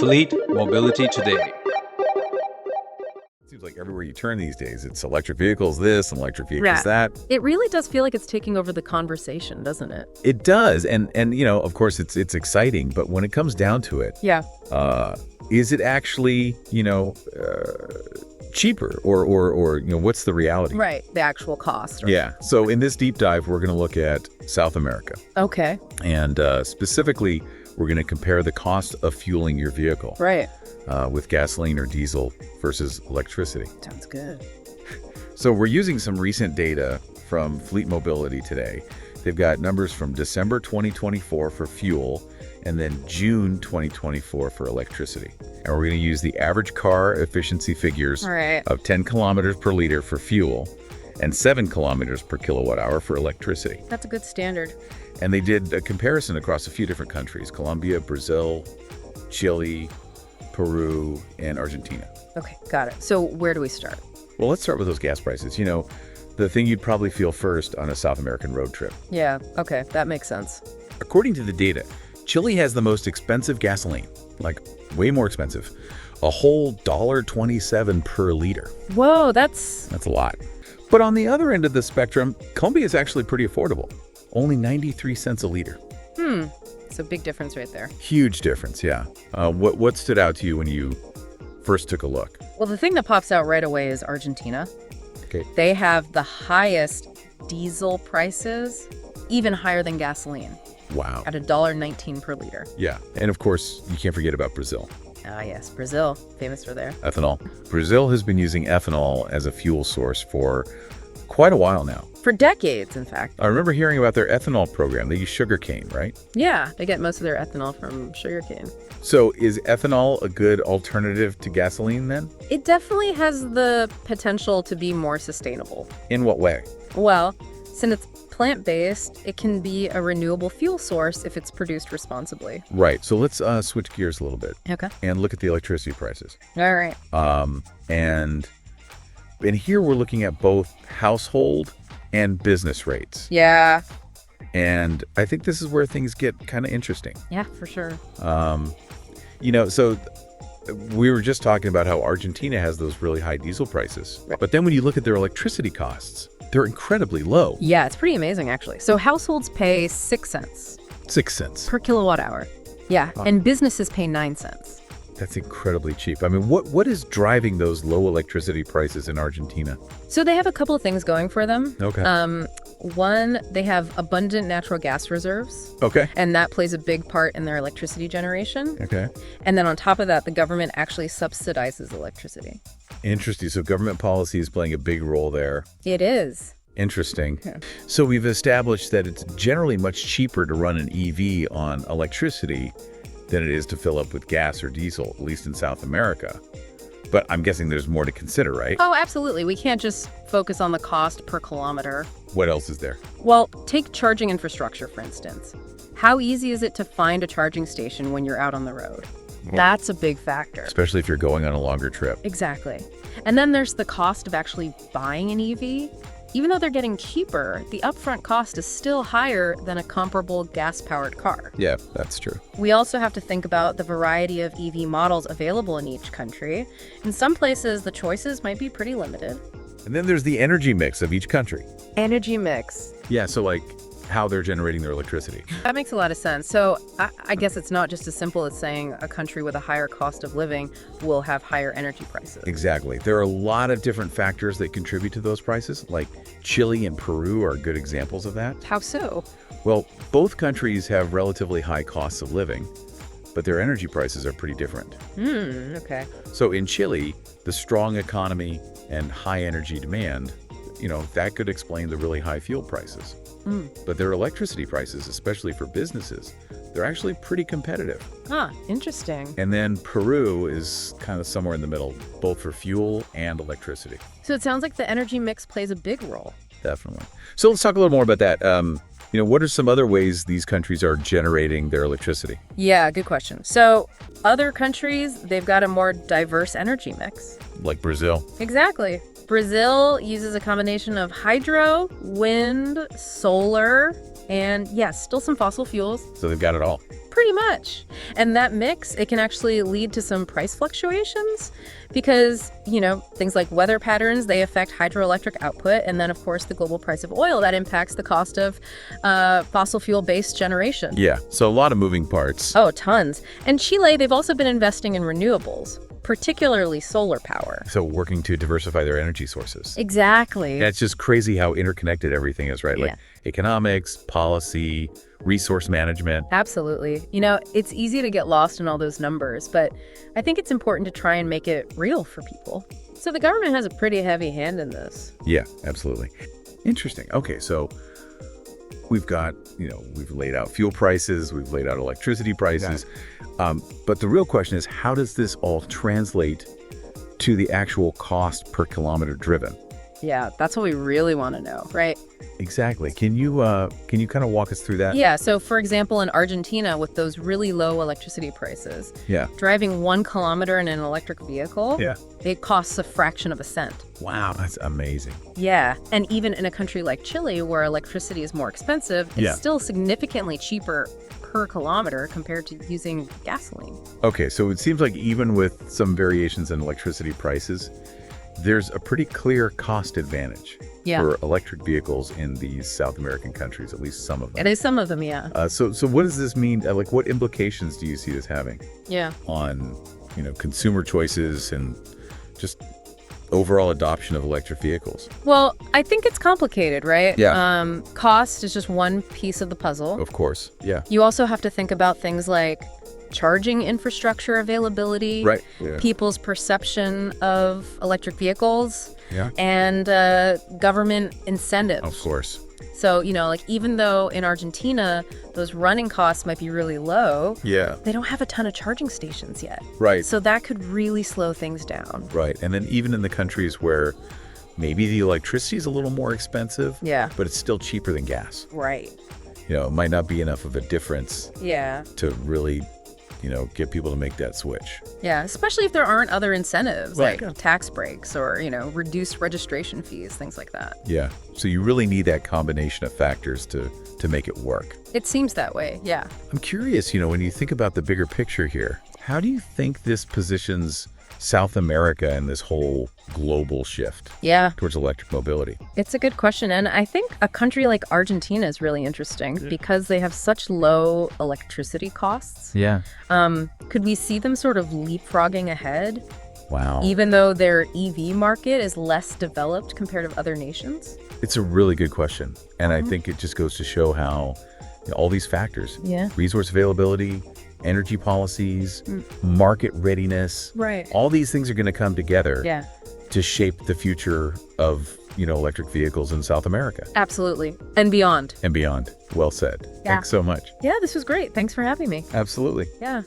Fleet Mobility Today. Seems like everywhere you turn these days, it's electric vehicles this and electric vehicles that. It really does feel like it's taking over the conversation, doesn't it? It does, and of course, it's exciting. But when it comes down to it, is it actually cheaper, or what's the reality? Right, the actual cost. Yeah. So in this deep dive, we're going to look at South America. Okay. And specifically, we're going to compare the cost of fueling your vehicle. Right. With gasoline or diesel versus electricity. Sounds good. So we're using some recent data from Fleet Mobility today. They've got numbers from December 2024 for fuel and then June 2024 for electricity. And we're going to use the average car efficiency figures of 10 kilometers per liter for fuel and 7 kilometers per kilowatt hour for electricity. That's a good standard. And they did a comparison across a few different countries: Colombia, Brazil, Chile, Peru, and Argentina. Okay, got it. So where do we start? Well, let's start with those gas prices. The thing you'd probably feel first on a South American road trip. Yeah, okay, that makes sense. According to the data, Chile has the most expensive gasoline, like way more expensive, a whole $1.27 per liter. Whoa, that's a lot. But on the other end of the spectrum, Colombia is actually pretty affordable, only 93 cents a liter. It's a big difference right there. Huge difference, yeah. What stood out to you when you first took a look? Well, the thing that pops out right away is Argentina. Okay. They have the highest diesel prices, even higher than gasoline. Wow. At $1.19 per liter. Yeah. And of course, you can't forget about Brazil. Ah, yes, Brazil, famous for their Ethanol. Brazil has been using ethanol as a fuel source for quite a while now. For decades, in fact. I remember hearing about their ethanol program. They use sugarcane, right? Yeah, they get most of their ethanol from sugarcane. So is ethanol a good alternative to gasoline then? It definitely has the potential to be more sustainable. In what way? Well, since it's plant-based, it can be a renewable fuel source if it's produced responsibly. Right. So let's switch gears a little bit. Okay. And look at the electricity prices. All right. And here we're looking at both household and business rates. Yeah. And I think this is where things get kind of interesting. Yeah, for sure. So we were just talking about how Argentina has those really high diesel prices. Right. But then when you look at their electricity costs, they're incredibly low. Yeah, it's pretty amazing, actually. So households pay 6 cents. 6 cents. Per kilowatt hour. Yeah, and businesses pay 9 cents. That's incredibly cheap. I mean, what is driving those low electricity prices in Argentina? So they have a couple of things going for them. Okay. One, they have abundant natural gas reserves. Okay. And that plays a big part in their electricity generation. Okay. And then on top of that, the government actually subsidizes electricity. Interesting. So government policy is playing a big role there. It is. Interesting. Yeah. So we've established that it's generally much cheaper to run an EV on electricity than it is to fill up with gas or diesel, at least in South America. But I'm guessing there's more to consider, right? Oh, absolutely. We can't just focus on the cost per kilometer. What else is there? Well, take charging infrastructure, for instance. How easy is it to find a charging station when you're out on the road? That's a big factor. Especially if you're going on a longer trip. Exactly. And then there's the cost of actually buying an EV. Even though they're getting cheaper, the upfront cost is still higher than a comparable gas-powered car. Yeah, that's true. We also have to think about the variety of EV models available in each country. In some places, the choices might be pretty limited. And then there's the energy mix of each country. Energy mix. Yeah, so like how they're generating their electricity. That makes a lot of sense. So I guess it's not just as simple as saying a country with a higher cost of living will have higher energy prices. Exactly. There are a lot of different factors that contribute to those prices, like Chile and Peru are good examples of that. How so? Well, both countries have relatively high costs of living, but their energy prices are pretty different. Okay. So in Chile, the strong economy and high energy demand, that could explain the really high fuel prices. But their electricity prices, especially for businesses, they're actually pretty competitive. Interesting. And then Peru is kind of somewhere in the middle, both for fuel and electricity. So it sounds like the energy mix plays a big role. Definitely. So let's talk a little more about that. What are some other ways these countries are generating their electricity? Yeah, good question. So other countries, they've got a more diverse energy mix. Like Brazil. Exactly. Brazil uses a combination of hydro, wind, solar, and yes, still some fossil fuels. So they've got it all. Pretty much. And that mix, it can actually lead to some price fluctuations because, things like weather patterns, they affect hydroelectric output. And then, of course, the global price of oil, that impacts the cost of fossil fuel-based generation. Yeah, so a lot of moving parts. Oh, tons. And Chile, they've also been investing in renewables, particularly solar power. So working to diversify their energy sources. Exactly. Yeah, it's just crazy how interconnected everything is, right? Yeah. Like economics, policy, resource management. Absolutely. It's easy to get lost in all those numbers, but I think it's important to try and make it real for people. So the government has a pretty heavy hand in this. Yeah, absolutely. Interesting. Okay, so we've got, we've laid out fuel prices, we've laid out electricity prices. But the real question is, how does this all translate to the actual cost per kilometer driven? Yeah, that's what we really want to know, right? Exactly. Can you kind of walk us through that? Yeah, so for example, in Argentina, with those really low electricity prices, driving 1 kilometer in an electric vehicle, it costs a fraction of a cent. Wow, that's amazing. Yeah, and even in a country like Chile, where electricity is more expensive, it's still significantly cheaper per kilometer compared to using gasoline. Okay, so it seems like even with some variations in electricity prices, there's a pretty clear cost advantage for electric vehicles in these South American countries, at least some of them. It is some of them, yeah. So what does this mean? What implications do you see this having on, consumer choices and just overall adoption of electric vehicles? Well, I think it's complicated, right? Yeah. Cost is just one piece of the puzzle. Of course, yeah. You also have to think about things like charging infrastructure availability, people's perception of electric vehicles, and government incentives. Of course. So, even though in Argentina, those running costs might be really low, they don't have a ton of charging stations yet. Right. So that could really slow things down. Right. And then even in the countries where maybe the electricity is a little more expensive, but it's still cheaper than gas. Right. It might not be enough of a difference to really get people to make that switch. Yeah, especially if there aren't other incentives like tax breaks or, reduced registration fees, things like that. Yeah. So you really need that combination of factors to make it work. It seems that way, yeah. I'm curious, when you think about the bigger picture here, how do you think this positions South America in this whole global shift towards electric mobility? It's a good question. And I think a country like Argentina is really interesting because they have such low electricity costs. Yeah. Could we see them sort of leapfrogging ahead? Wow. Even though their EV market is less developed compared to other nations? It's a really good question. And I think it just goes to show how all these factors, resource availability, energy policies, market readiness, all these things are going to come together to shape the future of, electric vehicles in South America. Absolutely. And beyond. And beyond. Well said. Thanks so much. Yeah, this was great. Thanks for having me. Absolutely. Yeah.